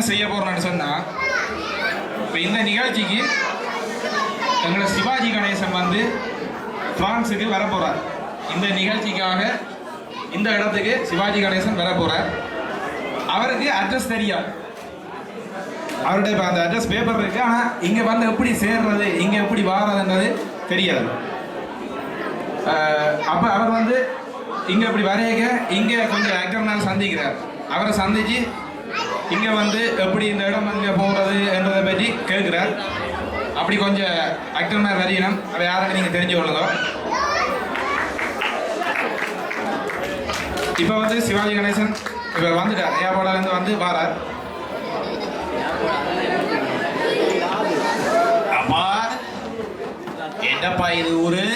செய்ய போறோம்னு சொன்னா இப்போ இந்த நிகழ்ச்சிக்கு எங்களை சிவாஜி கணேசன் வந்து பிரான்ஸுக்கு வர போறார். இந்த நிகழ்ச்சிக்காக இந்த இடத்துக்கு சிவாஜி கணேசன் வர போறார். அவருக்கு அட்ரஸ் தெரியாது, அவருடைய அந்த அட்ரஸ் பேப்பர் இருக்கு, ஆனா இங்க வந்து எப்படி சேர்றது இங்க எப்படி வாரதுன்றது தெரியாது. அப்ப அவர் வந்து இங்க எப்படி வரையக இங்க கொஞ்சம் ஆக்டர்னால் சந்திக்கிறார். அவரை சந்திச்சு இங்க வந்து எப்படி இந்த இடம் இங்க போறது என்றதை பற்றி கேட்கிறார். அப்படி கொஞ்சம் ஆக்டர்னால் வரையணும். அதை யாருக்கு நீங்க தெரிஞ்சு கொள்ளுங்க. இப்ப வந்து சிவாஜி கணேசன் இவர் வந்துட்டார், ஏர்போர்ட்ல இருந்து வந்து வாரார். அப்பா என்னப்பா இது ஊரு,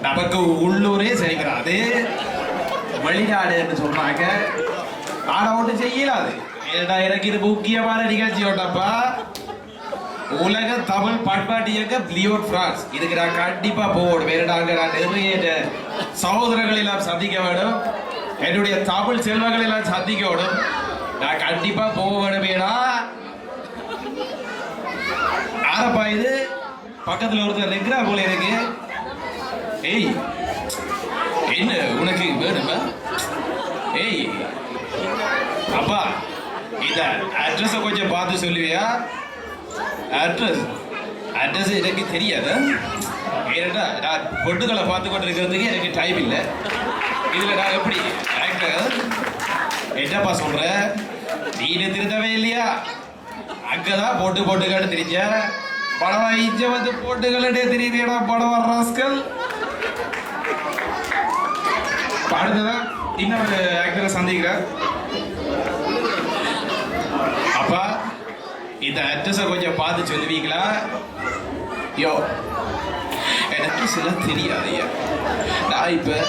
நமக்கு உள்ளூரே சரிக்கிறாது, வெளிநாடு என்று சொல்றாங்க. ஆனா ஒன்று செய்யலாது. எனக்கு இது முக்கியமான நிகழ்ச்சி ஓட்டப்பா. உலக தமிழ் பண்பாட்டு இயக்கம் லியோன் பிரான்ஸ், இதுக்கு நான் கண்டிப்பா போகணும். வேறுடாங்க நான் நிறைய சகோதரர்கள் எல்லாம் சந்திக்க வேணும், என்னுடைய தமிழ் செல்வங்கள் எல்லாம் சந்திக்க வேணும். நான் கண்டிப்பா போக வேணுமேடா. யாரப்பா இது பக்கத்துல ஒருத்தர் நிற்கிறா போல இருக்கு. ஏய் என்ன உனக்கு வேணுமா? ஏய் அப்பா இந்த அட்ரஸ கொஞ்சம் பார்த்து சொல்லுவியா? அட்ரஸ் எனக்கு தெரியாது. ஏன்னா நான் பொட்டுகளை பார்த்து கொண்டு இருக்கிறதுக்கு எனக்கு டைம் இல்லை. இதுல நான் எப்படி என்னப்பா சொல்ற? நீனு திருத்தவே இல்லையா? அங்கதான் போட்டுக்காட்டு தெரிஞ்ச படவா இஞ்ச வந்து போட்டுகளே தெரியுதேடா படவா ராஸ்கல். அடுத்ததான் இன்னொரு ஆக்டரை சந்திக்கிறார். அப்பா இந்த அட்ரஸை கொஞ்சம் பார்த்து சொல்லுவீங்களா? யோ எனக்கு சில தெரியாது. நான் இப்ப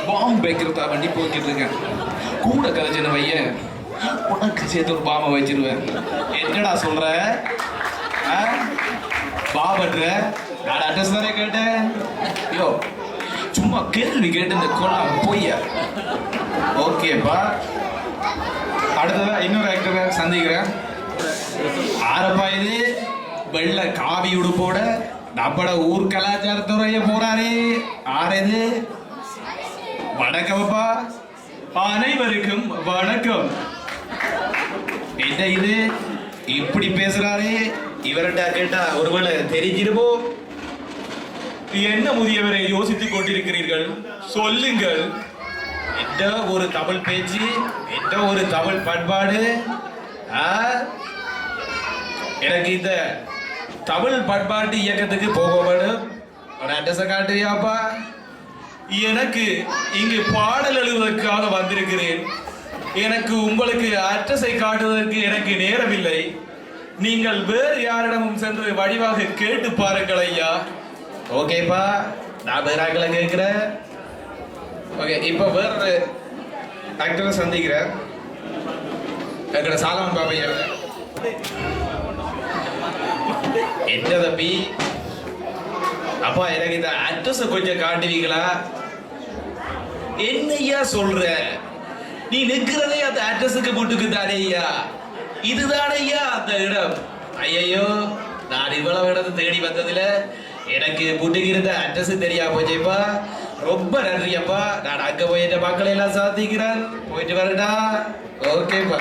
பாம்பு வைக்கிறதா வண்டி போய்கிட்டு இருக்கேன். கூட கதைச்சின வையன் உனக்கு சேர்த்து ஒரு பாம்பை வச்சிருவேன். என்னடா சொல்ற? பாபன்ற நான் அட்ரஸ் தானே கேட்டேன். யோ சும்மா கேள்வி கேட்டு இந்த கொள்ளா பொய்யா? ஓகேப்பா. அடுத்ததான் இன்னொரு ஆக்டரை சந்திக்கிறேன். ஆரப்பா இது வெள்ளை காவி உடுப்போட நம்மட ஊர் கலாச்சாரத்துறைய போறாரு. ஆறு இது வணக்கம்ப்பா. அனைவருக்கும் வணக்கம். என்ன இது இப்படி பேசுறாரே? இவர்கிட்ட கேட்டா ஒருவேளை தெரிஞ்சிருமோ? என்ன முதியவரை யோசித்துக் கொண்டிருக்கிறீர்கள்? சொல்லுங்கள். என்ன ஒரு தமிழ் பேச்சு, என்ன ஒரு தமிழ் பண்பாடு. எனக்கு இந்த தமிழ் பண்பாட்டு இயக்கத்துக்கு போக வேண்டும். ஒரு அட்ரஸ காட்டுவியாப்பா? எனக்கு இங்கு பாடல் எழுதுவதற்காக வந்திருக்கிறேன். எனக்கு உங்களுக்கு அட்ரஸை காட்டுவதற்கு எனக்கு நேரமில்லை. நீங்கள் வேறு யாரிடமும் சென்று வடிவாக கேட்டு பாருங்கள் ஐயா. ஓகேப்பா, நான் வேற ஆக்களை கேட்கிறேன். ஓகே, இப்போ வேற ஆக்டரை சந்திக்கிறேன். எங்கட சாலமன் பாபையா. என்ன தம்பி? அப்பா, எனக்கு இந்த அட்ரஸ கொஞ்சம் காட்டுவீங்களா? என்னையா சொல்ற? நீ நிக்கிறதே அந்த அட்ரஸுக்கு முட்டுக்கு தானே ஐயா. இதுதானே ஐயா அந்த இடம். ஐயோ, நான் இவ்வளவு இடத்தை தேடி வந்ததுல எனக்கு முட்டுக்கு இருந்த அட்ரஸ் தெரியாம போச்சேப்பா. ரொம்ப நன்றியப்பா. நான் அங்க போயிட்ட மக்களை எல்லாம் சாத்திக்கிறேன். போயிட்டு வரடா. ஓகேப்பா.